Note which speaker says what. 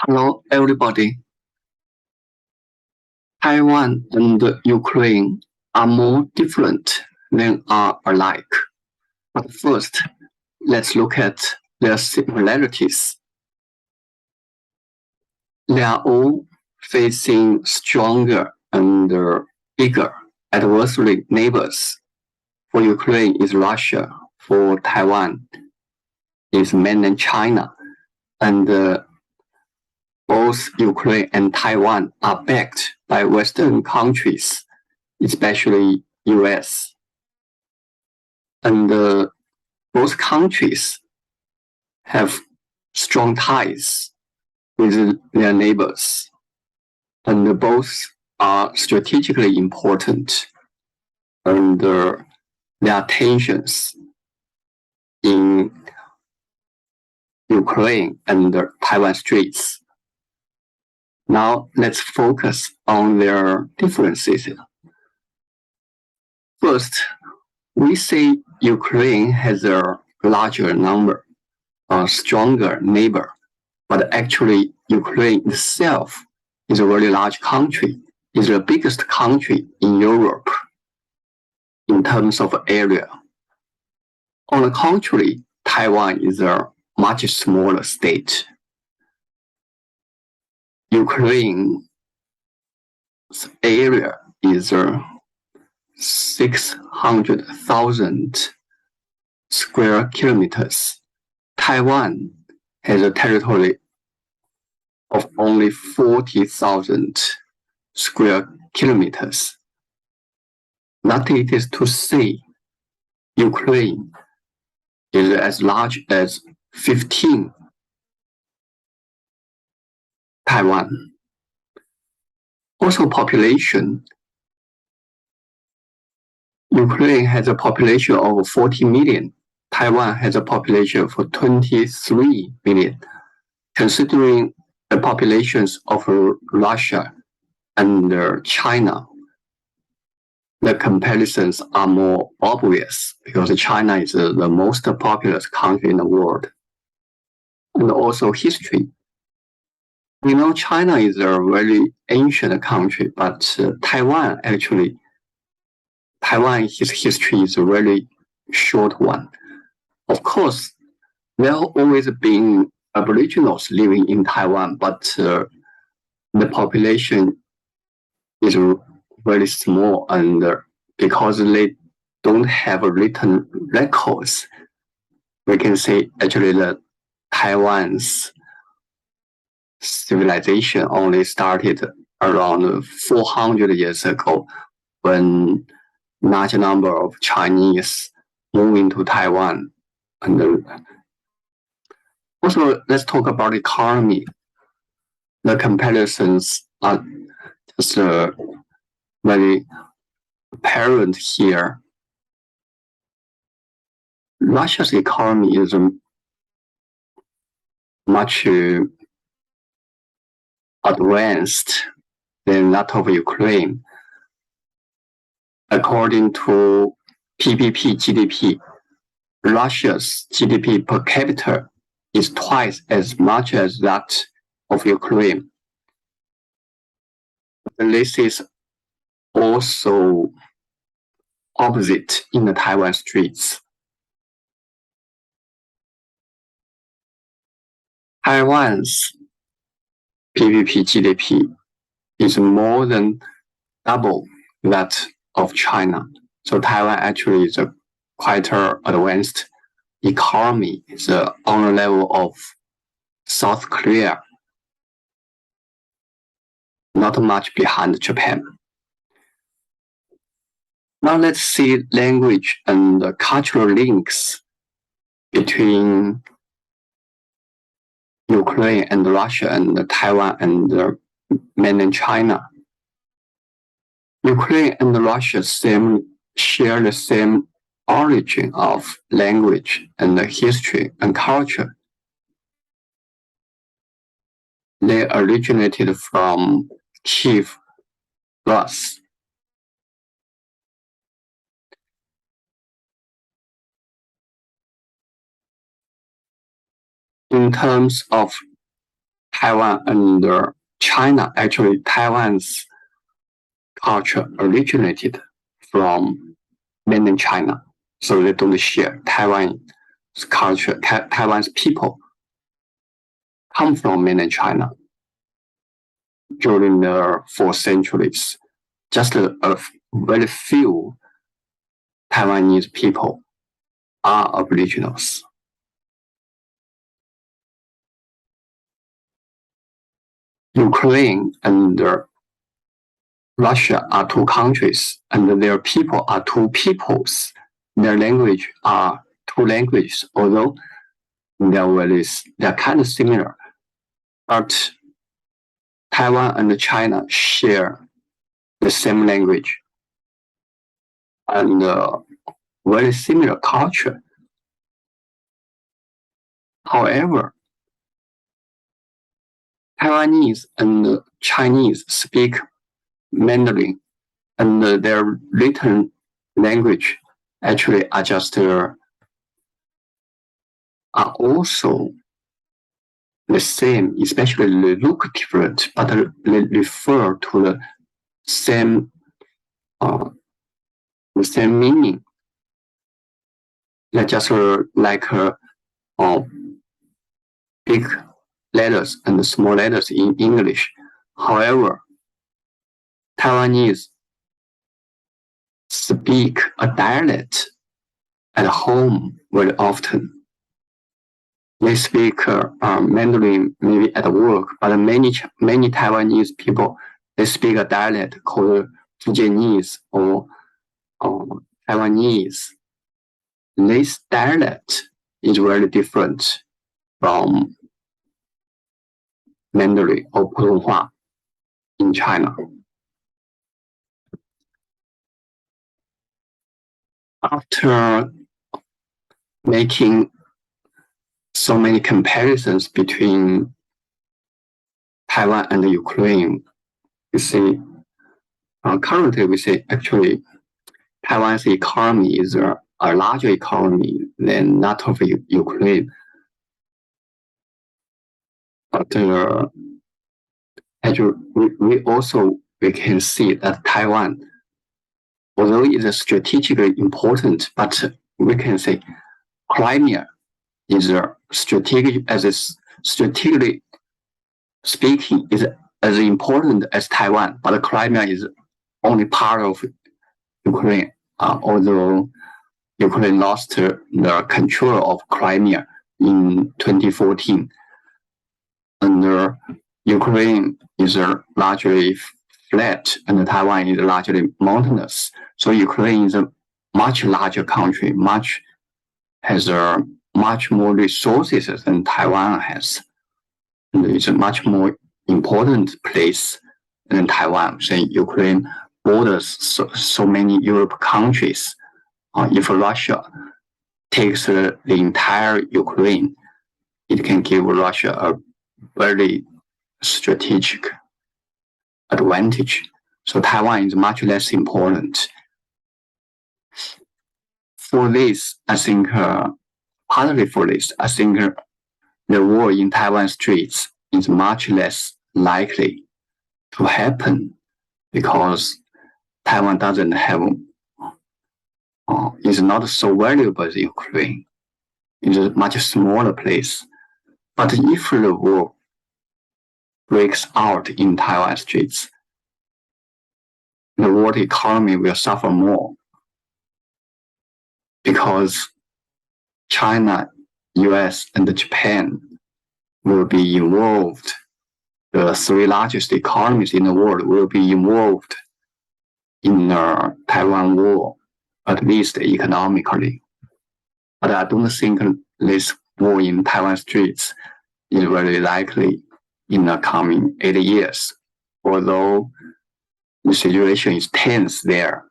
Speaker 1: Hello, everybody. Taiwan and Ukraine are more different than are alike. But first, let's look at their similarities. They are all facing stronger and bigger adversary neighbors. For Ukraine is Russia, for Taiwan is mainland China, and both Ukraine and Taiwan are backed by Western countries, especially US. And both countries have strong ties with their neighbors, and both are strategically important, and there are tensions in Ukraine and the Taiwan Straits. Now let's focus on their differences. First, we say Ukraine has a larger number, a stronger neighbor, but actually Ukraine itself is a very large country, is the biggest country in Europe in terms of area. On the contrary, Taiwan is a much smaller state. Ukraine's area is 600,000 square kilometers. Taiwan has a territory of only 40,000 square kilometers. That is to say, Ukraine is as large as 15 Taiwan. Also population, Ukraine has a population of 40 million. Taiwan has a population of 23 million. Considering the populations of Russia and China, the comparisons are more obvious because China is the most populous country in the world. And also history. We know China is a very ancient country, but Taiwan's history is a very short one. Of course, there have always been Aboriginals living in Taiwan, but the population is very small, and because they don't have written records, we can say actually that Taiwan's civilization only started around 400 years ago when large number of Chinese moved into Taiwan. And also, let's talk about economy. The comparisons are just very apparent here. Russia's economy is much advanced than that of Ukraine. According to PPP GDP, Russia's GDP per capita is twice as much as that of Ukraine. And this is also opposite in the Taiwan Straits. Taiwan's PPP GDP is more than double that of China. So Taiwan actually is a quite advanced economy. It's on the level of South Korea, not much behind Japan. Now let's see language and cultural links between Ukraine and Russia and Taiwan and mainland China. Ukraine and Russia share the same origin of language and history and culture. They originated from Kiev, Rus. In terms of Taiwan and China, actually Taiwan's culture originated from mainland China, so they don't share Taiwan's culture. Taiwan's people come from mainland China during the 4 centuries. Just a very few Taiwanese people are aboriginals. Ukraine and Russia are 2 countries, and their people are 2 peoples. Their language are 2 languages, although they're kind of similar. But Taiwan and China share the same language and very similar culture. However, Taiwanese and Chinese speak Mandarin, and their written language actually are also the same, especially they look different, but they refer to the same meaning. They're just like big letters and small letters in English. However, Taiwanese speak a dialect at home very often. They speak Mandarin maybe at work, but many Taiwanese people, they speak a dialect called Fujianese or Taiwanese. This dialect is very different from Mandarin or Putonghua in China. After making so many comparisons between Taiwan and Ukraine, you see, currently we say actually Taiwan's economy is a larger economy than that of Ukraine. But we can see that Taiwan, although it is strategically important, but we can say Crimea is strategically speaking is as important as Taiwan, but Crimea is only part of Ukraine. Although Ukraine lost the control of Crimea in 2014, and Ukraine is largely flat, and Taiwan is largely mountainous. So Ukraine is a much larger country, has much more resources than Taiwan has. And it's a much more important place than Taiwan. So Ukraine borders so many Europe countries. If Russia takes the entire Ukraine, it can give Russia a very strategic advantage. So Taiwan is much less important. For this, I think, partly for this, I think the war in Taiwan Straits is much less likely to happen because Taiwan doesn't have, is not so valuable as Ukraine. It's a much smaller place. But if the war breaks out in Taiwan Straits, the world economy will suffer more because China, US, and Japan will be involved. The 3 largest economies in the world will be involved in the Taiwan war, at least economically. But I don't think this war in Taiwan Straits is very likely in the coming 8 years, although the situation is tense there.